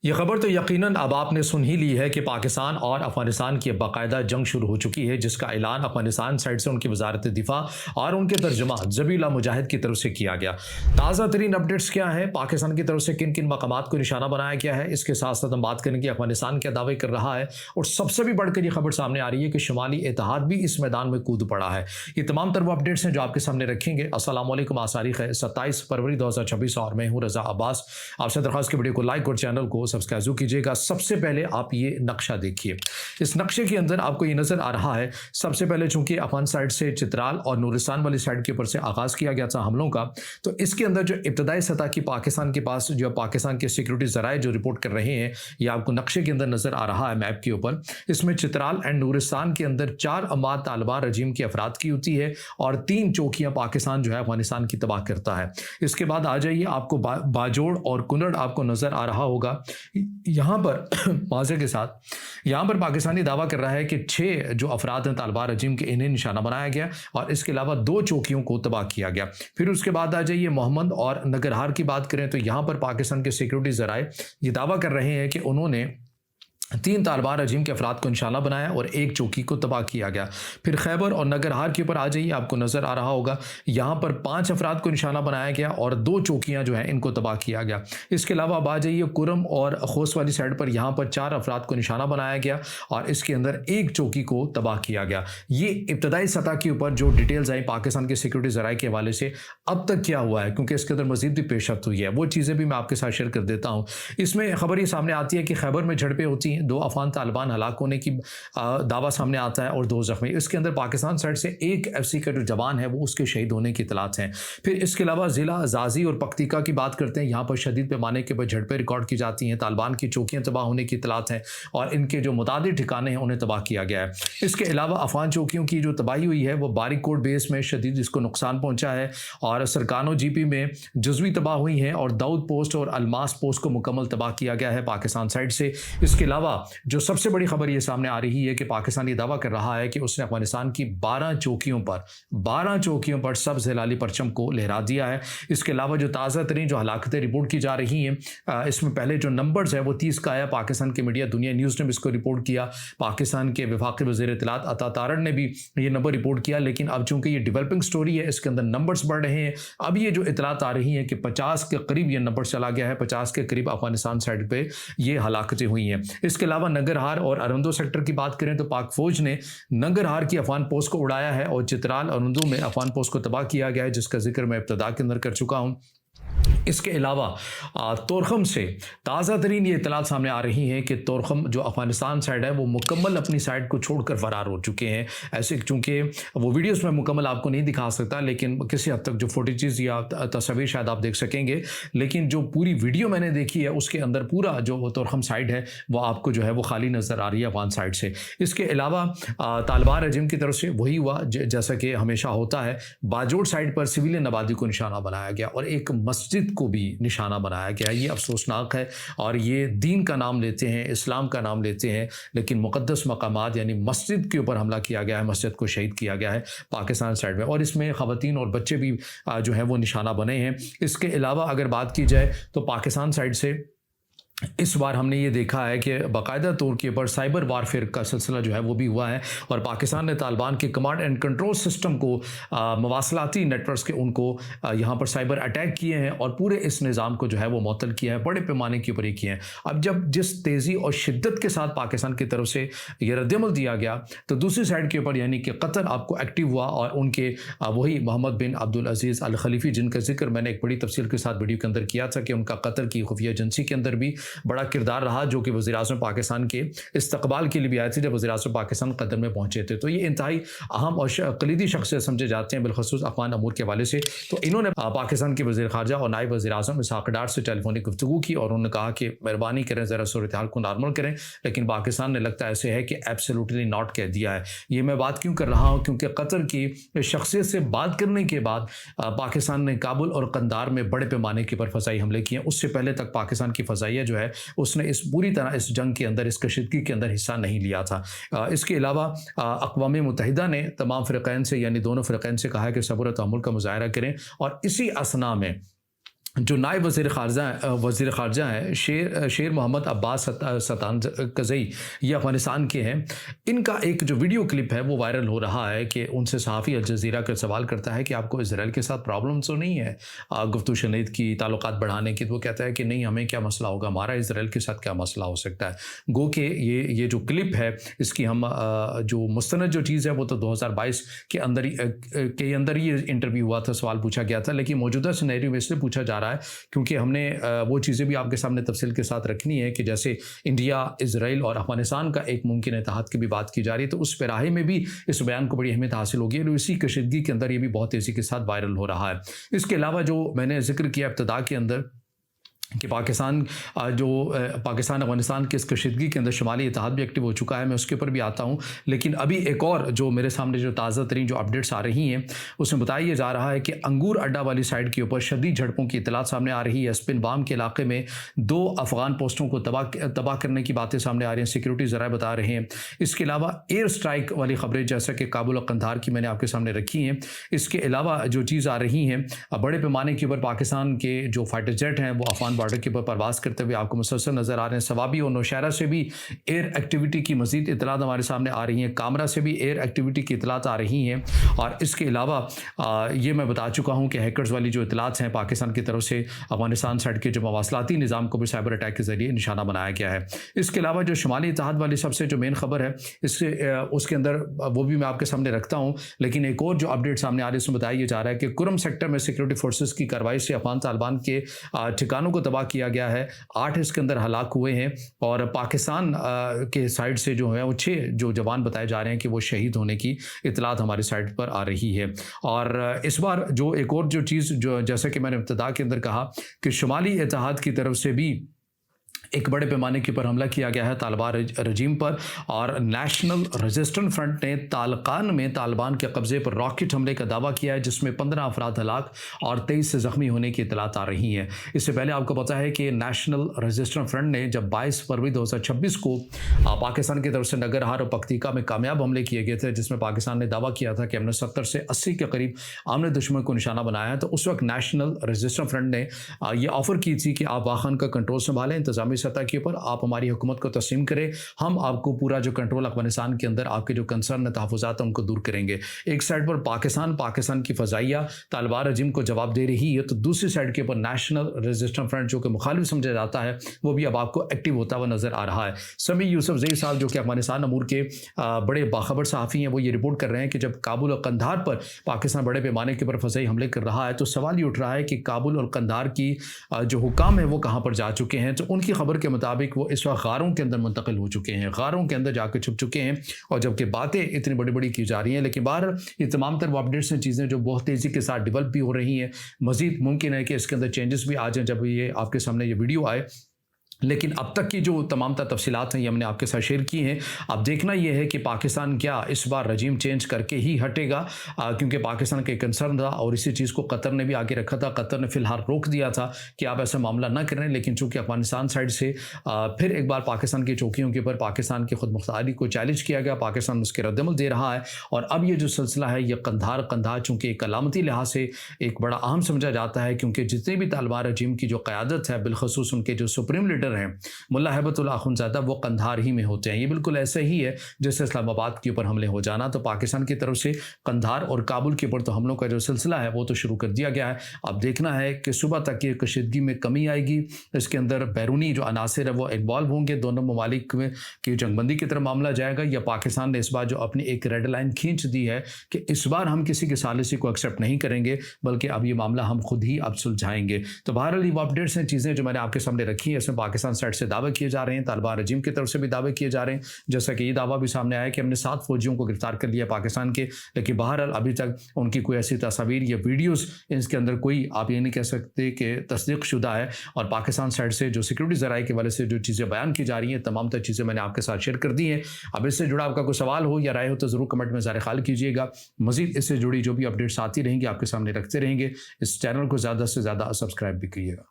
یہ خبر تو یقیناً اب آپ نے سن ہی لی ہے کہ پاکستان اور افغانستان کی باقاعدہ جنگ شروع ہو چکی ہے، جس کا اعلان افغانستان سائٹ سے ان کی وزارت دفاع اور ان کے ترجمان ذبیح اللہ مجاہد کی طرف سے کیا گیا۔ تازہ ترین اپڈیٹس کیا ہیں، پاکستان کی طرف سے کن کن مقامات کو نشانہ بنایا گیا ہے، اس کے ساتھ ساتھ ہم بات کریں گے افغانستان کیا دعوے کر رہا ہے، اور سب سے بھی بڑھ کر یہ خبر سامنے آ رہی ہے کہ شمالی اتحاد بھی اس میدان میں کود پڑا ہے۔ یہ تمام تر وہ اپڈیٹس ہیں جو آپ کے سامنے رکھیں گے۔ السلام علیکم، آج تاریخ ہے 27 فروری 2026 اور میں ہوں رضا عباس۔ آپ سے درخواست کی ویڈیو کو لائک اور چینل کو سبسکرائب ضرور کیجیے گا۔ سب سے پہلے آپ یہ نقشہ دیکھیے، اس نقشے کے اندر آپ کو یہ نظر آ رہا ہے، سب سے پہلے چونکہ افغان سائڈ سے چترال اور نورستان والی سائڈ کے اوپر سے آغاز کیا گیا تھا حملوں کا، تو اس کے اندر جو ابتدائی سطح کی پاکستان کے پاس جو پاکستان کے سیکورٹی ذرائع جو رپورٹ کر رہے ہیں، یہ آپ کو نقشے کے اندر نظر آ رہا ہے میپ کے اوپر۔ اس میں چترال اینڈ نورستان کے اندر 4 اموات طالبان رجیم کے افراد کی ہوتی ہے اور 3 چوکیاں پاکستان جو ہے افغانستان کی تباہ کرتا ہے۔ اس کے بعد آ جائیے، آپ کو باجوڑ اور کنڑ آپ کو نظر آ رہا ہوگا۔ یہاں پر واضح کے ساتھ یہاں پر پاکستانی دعویٰ کر رہا ہے کہ 6 جو افراد ہیں طالبان رجیم کے، انہیں نشانہ بنایا گیا اور اس کے علاوہ 2 چوکیوں کو تباہ کیا گیا۔ پھر اس کے بعد آ جائیے محمد اور نگرہار کی بات کریں تو یہاں پر پاکستان کے سیکورٹی ذرائع یہ دعویٰ کر رہے ہیں کہ انہوں نے 3 طالبان رجیم کے افراد کو نشانہ بنایا اور 1 چوکی کو تباہ کیا گیا۔ پھر خیبر اور نگرہار کے اوپر آ جائیے، آپ کو نظر آ رہا ہوگا یہاں پر 5 افراد کو نشانہ بنایا گیا اور 2 چوکیاں جو ہیں ان کو تباہ کیا گیا۔ اس کے علاوہ اب آ جائیے کرم اور خوست والی سائڈ پر، یہاں پر 4 افراد کو نشانہ بنایا گیا اور اس کے اندر 1 چوکی کو تباہ کیا گیا۔ یہ ابتدائی سطح کے اوپر جو ڈیٹیلز آئی پاکستان کے سیکورٹی ذرائع کے حوالے سے اب تک کیا ہوا ہے، کیونکہ اس کے اندر مزید بھی پیش رفت ہوئی ہے، وہ چیزیں بھی میں آپ کے ساتھ شیئر کر دیتا ہوں۔ اس میں خبر یہ سامنے آتی ہے کہ خیبر میں جھڑپیں ہوتی ہیں، 2 افغان طالبان ہلاک ہونے کی دعویٰ سامنے آتا ہے اور 2 زخمی۔ اس کے اندر پاکستان سائڈ سے 1 FCC کا جو جوان ہے وہ اس کے شہید ہونے کی اطلاعات ہیں۔ پھر اس کے علاوہ ضلع زازی اور پکتیکا کی بات کرتے ہیں، یہاں پر شدید پیمانے کے پر جھڑپیں ریکارڈ کی جاتی ہیں، طالبان کی چوکیاں تباہ ہونے کی اطلاعات ہیں اور ان کے جو متعدد ٹھکانے ہیں انہیں تباہ کیا گیا ہے۔ اس کے علاوہ افغان چوکیوں کی جو تباہی ہوئی ہے وہ باری کوٹ بیس میں شدید اس کو نقصان پہنچا ہے اور سرکانو GP میں جزوی تباہ ہوئی ہیں اور داؤد پوسٹ اور الماس پوسٹ کو مکمل تباہ کیا گیا ہے پاکستان سائڈ سے۔ اس کے علاوہ جو سب سے بڑی خبر یہ سامنے آ رہی ہے کہ پاکستان یہ دعویٰ کر رہا ہے کہ اس نے افغانستان کی 12 چوکیوں پر سبز ہلالی پرچم کو لہرا دیا ہے۔ اس کے علاوہ جو تازہ ترین جو ہلاکتیں رپورٹ کی جا رہی ہیں، اس میں پہلے جو نمبرز ہے وہ 30 کا ہے، پاکستان کے میڈیا دنیا نیوز نے بھی اس کو رپورٹ کیا، پاکستان کے وفاقی وزیر اطلاعات عطا تارڑ نے بھی یہ نمبر رپورٹ کیا، لیکن اب چونکہ یہ ڈیولپنگ سٹوری ہے، اس کے اندر نمبرز بڑھ رہے ہیں۔ اب یہ جو اطلاعات آ رہی ہیں کہ 50 کے قریب یہ نمبر چلا گیا ہے، 50 کے قریب افغانستان سائڈ پہ یہ ہلاکتیں ہوئی ہیں۔ اس کے علاوہ ننگرہار اور ارندو سیکٹر کی بات کریں تو پاک فوج نے ننگرہار کی افغان پوسٹ کو اڑایا ہے اور چترال اور اردو میں افغان پوسٹ کو تباہ کیا گیا ہے، جس کا ذکر میں ابتدا کے اندر کر چکا ہوں۔ اس کے علاوہ تورخم سے تازہ ترین یہ اطلاعات سامنے آ رہی ہیں کہ تورخم جو افغانستان سائڈ ہے وہ مکمل اپنی سائڈ کو چھوڑ کر فرار ہو چکے ہیں۔ ایسے چونکہ وہ ویڈیوز میں مکمل آپ کو نہیں دکھا سکتا، لیکن کسی حد تک جو فوٹیجز یا تصاویر شاید آپ دیکھ سکیں گے، لیکن جو پوری ویڈیو میں نے دیکھی ہے اس کے اندر پورا جو تورخم سائڈ ہے وہ آپ کو جو ہے وہ خالی نظر آ رہی ہے افغان سائڈ سے۔ اس کے علاوہ طالبان رجیم کی طرف سے وہی ہوا جیسا کہ ہمیشہ ہوتا ہے، باجوڑ سائڈ پر سویلین آبادی کو نشانہ بنایا گیا اور ایک مسجد کو بھی نشانہ بنایا گیا۔ یہ افسوسناک ہے اور یہ دین کا نام لیتے ہیں، اسلام کا نام لیتے ہیں، لیکن مقدس مقامات یعنی مسجد کے اوپر حملہ کیا گیا ہے، مسجد کو شہید کیا گیا ہے پاکستان سائڈ میں، اور اس میں خواتین اور بچے بھی جو ہیں وہ نشانہ بنے ہیں۔ اس کے علاوہ اگر بات کی جائے تو پاکستان سائڈ سے اس بار ہم نے یہ دیکھا ہے کہ باقاعدہ طور کے اوپر سائبر وارفیئر کا سلسلہ جو ہے وہ بھی ہوا ہے اور پاکستان نے طالبان کے کمانڈ اینڈ کنٹرول سسٹم کو، مواصلاتی نیٹ ورکس کے، ان کو یہاں پر سائبر اٹیک کیے ہیں اور پورے اس نظام کو جو ہے وہ معطل کیا ہے، بڑے پیمانے کے اوپر یہ کیے ہیں۔ اب جب جس تیزی اور شدت کے ساتھ پاکستان کی طرف سے یہ رد عمل دیا گیا تو دوسری سائڈ کے اوپر یعنی کہ قطر آپ کو ایکٹیو ہوا اور ان کے وہی محمد بن عبدالعزیز الخلیفی، جن کا ذکر میں نے ایک بڑی تفصیل کے ساتھ ویڈیو کے اندر کیا تھا کہ ان کا قطر کی خفیہ ایجنسی کے اندر بھی بڑا کردار رہا، جو کہ وزیراعظم پاکستان کے استقبال کے لیے بھی آئے تھے جب وزیراعظم پاکستان قطر میں پہنچے تھے۔ تو یہ انتہائی اہم اور کلیدی شخصیت سمجھے جاتے ہیں بالخصوص افغان امور کے حوالے سے۔ تو انہوں نے پاکستان کے وزیر خارجہ اور نائب وزیر اعظم اسحاق ڈار سے ٹیلی فونک گفتگو کی اور انہوں نے کہا کہ مہربانی کریں ذرا صورتحال کو نارمل کریں، لیکن پاکستان نے لگتا ایسے ہے کہ ایبسلیوٹلی ناٹ کہہ دیا ہے۔ یہ میں بات کیوں کر رہا ہوں، کیونکہ قطر کی شخصیت سے بات کرنے کے بعد پاکستان نے کابل اور قندار میں بڑے پیمانے کے پر فضائی حملے کیے ہیں۔ اس سے پہلے تک پاکستان کی فضائیہ جو ہے اس نے اس پوری طرح اس جنگ کے اندر، اس کشیدگی کے اندر حصہ نہیں لیا تھا۔ اس کے علاوہ اقوام متحدہ نے تمام فریقین سے یعنی دونوں فریقین سے کہا ہے کہ صبر و تحمل کا مظاہرہ کریں اور اسی اثنا میں जो नायब वज़ीर ख़ारजा हैं शेर मोहम्मद अब्बास सतानकज़ई, ये अफ़गानिस्तान के हैं। इनका एक जो वीडियो क्लिप है वो वायरल हो रहा है कि उनसे सहाफ़ी अल जज़ीरा का सवाल करता है कि आपको इज़राइल के साथ प्रॉब्लम तो नहीं है गुफ्तगू शनीद की, ताल्लुकात बढ़ाने की? तो वो कहता है कि नहीं, हमें क्या मसला होगा, हमारा इज़राइल के साथ क्या मसला हो सकता है। गो कि ये जो क्लिप है इसकी हम जो मुस्तनद जो चीज़ है वो तो 2022 के अंदर ही इंटरव्यू हुआ था, सवाल पूछा गया था। लेकिन मौजूदा सिनेरियो में इसलिए पूछा जा रहा है क्योंकि हमने वो चीज़ें भी आपके सामने तफसील के साथ रखनी है कि जैसे इंडिया, इजराइल और अफगानिस्तान का एक मुमकिन इत्तेहाद की भी बात की जा रही है, तो उस पैराहे में भी इस बयान को बड़ी अहमियत हासिल होगी और इसी कशीदगी के अंदर ये भी बहुत तेज़ी के साथ वायरल हो रहा है। इसके अलावा जो मैंने जिक्र किया इब्तिदा के अंदर कि पाकिस्तान पाकिस्तान अफगानिस्तान की इस कशीदगी के अंदर शुमाली इत्तेहाद भी एक्टिव हो चुका है, मैं उसके ऊपर भी आता हूँ। लेकिन अभी एक और जो मेरे सामने जो ताज़ा तरीन जो अपडेट्स आ रही हैं उसमें बताया जा रहा है कि अंगूर अड्डा वाली साइड के ऊपर शदीद झड़पों की इतलात सामने आ रही है। स्पिन बाम के इलाके में 2 अफगान पोस्टों को तबाह करने की बातें सामने आ रही हैं, सिक्योरिटी ज़राए बता रहे हैं। इसके अलावा एयर स्ट्राइक वाली ख़बरें जैसा कि काबुल और कंधार की मैंने आपके सामने रखी हैं। इसके अलावा जो चीज़ आ रही हैं बड़े पैमाने के ऊपर पाकिस्तान के जो फाइटर जेट हैं वो अफगान बॉर्डर के ऊपर परवास करते हुए आपको मुसलसल नज़र आ रहे हैं। सवाबी और नौशहरा से भी एयर एक्टिविटी की मज़ीद इतलात हमारे सामने आ रही हैं। कामरा से भी एयर एक्टिविटी की इतलात आ रही हैं। और इसके अलावा ये मैं बता चुका हूँ कि हैकर्स वाली जो इतलात हैं पाकिस्तान की तरफ से अफगानिस्तान साइड के जो मवासलाती निज़ाम को भी साइबर अटैक के ज़रिए निशाना बनाया गया है। इसके अलावा जो शुमाली इत्तेहाद वाली सबसे जो मेन खबर है उसके अंदर वो भी मैं आपके सामने रखता हूँ। लेकिन एक और जो अपडेट सामने आ रही है उसमें बताया जा रहा है कि कुरम सेक्टर में सिक्योरिटी फोर्सेस की कार्रवाई से अफगान तालिबान के ठिकानों को तबाह किया गया है। 8 इसके अंदर हलाक हुए हैं और पाकिस्तान के साइड से जो है वो 6 जो जवान बताए जा रहे हैं कि वो शहीद होने की इतलात हमारी साइड पर आ रही है। और इस बार जो एक और जो चीज़ जो जैसा कि मैंने इब्तिदा के अंदर कहा कि शुमाली इत्तेहाद की तरफ से भी एक बड़े पैमाने के ऊपर हमला किया गया है तालिबान रजीम पर। और नेशनल रेजिस्टेंस फ्रंट ने तालकान में तालिबान के कब्ज़े पर रॉकेट हमले का दावा किया है जिसमें 15 अफराद हलाक और 23 से ज़ख्मी होने की इतलात आ रही हैं। इससे पहले आपको पता है कि नेशनल रेजिस्टेंस फ्रंट ने जब 22 फरवरी 2026 को पाकिस्तान की तरफ से नगरहार और पख्तीका में कामयाब हमले किए गए थे जिसमें पाकिस्तान ने दावा किया था कि हमने 70 से 80 के करीब आमने दुश्मन को निशाना बनाया है, तो उस वक्त नेशनल रेजिस्टेंस फ्रंट ने ये ऑफ़र की थी कि आप वाखन का कंट्रोल संभालें, इंतजामी सतह के ऊपर आप हमारी हुकूमत को तस्लीम करें, हम आपको पूरा जो कंट्रोल अफगानिस्तान के अंदर आपके जो कंसर्न तहफ़्फ़ुज़ात हैं उनको दूर करेंगे। एक साइड पर पाकिस्तान की फ़ज़ाइया तालिबान रजीम को जवाब दे रही है, तो दूसरी साइड के ऊपर नेशनल रेजिस्टेंस फ्रंट जो कि मुखालिफ समझा जाता है वो भी अब आपको एक्टिव होता हुआ नज़र आ रहा है। समी यूसुफजई साहब जो कि अफगानिस्तान अमूर के बड़े बाखबर सहाफ़ी हैं वो ये रिपोर्ट कर रहे हैं कि जब काबुल और कंधार पर पाकिस्तान बड़े पैमाने के ऊपर फ़ज़ाई हमले कर रहा है तो सवाल ये उठ रहा है कि काबुल और कंधार की जो हुकाम है वो कहाँ पर जा चुके हैं। तो उनकी खबर के मुताबिक वो इस वक्त गारों के अंदर मुंतकिल हो चुके हैं, गारों के अंदर जाकर छुप चुके हैं। और जबकि बातें इतनी बड़ी बड़ी की जा रही हैं लेकिन बाहर ये तमाम तर अपडेट्स हैं, चीज़ें जो बहुत तेज़ी के साथ डेवलप भी हो रही हैं। मज़ीद मुमकिन है कि इसके अंदर चेंजेस भी आ जाएँ जब ये आपके सामने ये वीडियो आए। लेकिन अब तक की जो तमाम तफसीलात हैं ये हमने आपके साथ शेयर की हैं। अब देखना ये है कि पाकिस्तान क्या इस बार रजीम चेंज करके ही हटेगा, क्योंकि पाकिस्तान का कंसर्न था और इसी चीज़ को कतर ने भी आगे रखा था। कतर ने फ़िलहाल रोक दिया था कि आप ऐसा मामला ना करें, लेकिन चूँकि अफगानिस्तान साइड से फिर एक बार पाकिस्तान की चौकियों के ऊपर पाकिस्तान की खुद मुख्तारी को चैलेंज किया गया, पाकिस्तान उसके रद्दमल दे रहा है। और अब ये जो सिलसिला है ये कंधार चूँकि एक अलामती लिहाज से एक बड़ा अहम समझा जाता है, क्योंकि जितने भी तालिबान रजीम की जो क़यादत है बिलखसूस उनके जो सुप्रीम लीडर हैं मुल्ला हैबतुल्लाह अख़ुंज़ादा वो कंधार ही में होते हैं। ये बिल्कुल ऐसा ही है जैसे इस्लामाबाद के ऊपर हमले हो जाना। तो पाकिस्तान की तरफ से कंधार और काबुल के ऊपर तो हमलों का जो सिलसिला है वो तो शुरू कर दिया गया है। अब देखना है कि सुबह तक ये कशीदगी में कमी आएगी, इसके अंदर बैरूनी जो अनासर है वो इन्वॉल्व होंगे, दोनों ममालिक में की जंगबंदी की तरफ मामला जाएगा, या पाकिस्तान ने इस बार जो अपनी एक रेड लाइन खींच दी है कि इस बार हम किसी की सालिसी को एक्सेप्ट नहीं करेंगे बल्कि अब ये मामला हम खुद ही अब सुलझाएंगे। तो बहरहाल ये अपडेट्स हैं, चीज़ें जो मैंने आपके सामने रखी हैं, इसमें पाकिस्तान साइड से दावे किए जा रहे हैं, तालिबान रजीम की तरफ से भी दावे किए जा रहे हैं। जैसा कि ये दावा भी सामने आया कि हमने 7 फौजियों को गिरफ्तार कर लिया पाकिस्तान के, लेकिन बहरहाल अभी तक उनकी कोई ऐसी तस्वीर या वीडियोस इसके अंदर कोई आप ये नहीं कह सकते कि तस्दीक शुदा है। और पाकिस्तान साइड से जो सिक्योरिटी ज़राए के वाले से जो चीज़ें बयान की जा रही हैं तमाम तर चीज़ें मैंने आपके साथ शेयर कर दी हैं। अब इससे जुड़ा आपका कोई सवाल हो या राय हो तो ज़रूर कमेंट में ज़ाहिर ख्याल कीजिएगा। मज़ीद इससे जुड़ी जो भी अपडेट्स आती रहेंगी आपके सामने रखते रहेंगे। इस चैनल को ज़्यादा से ज़्यादा सब्सक्राइब भी कीजिएगा।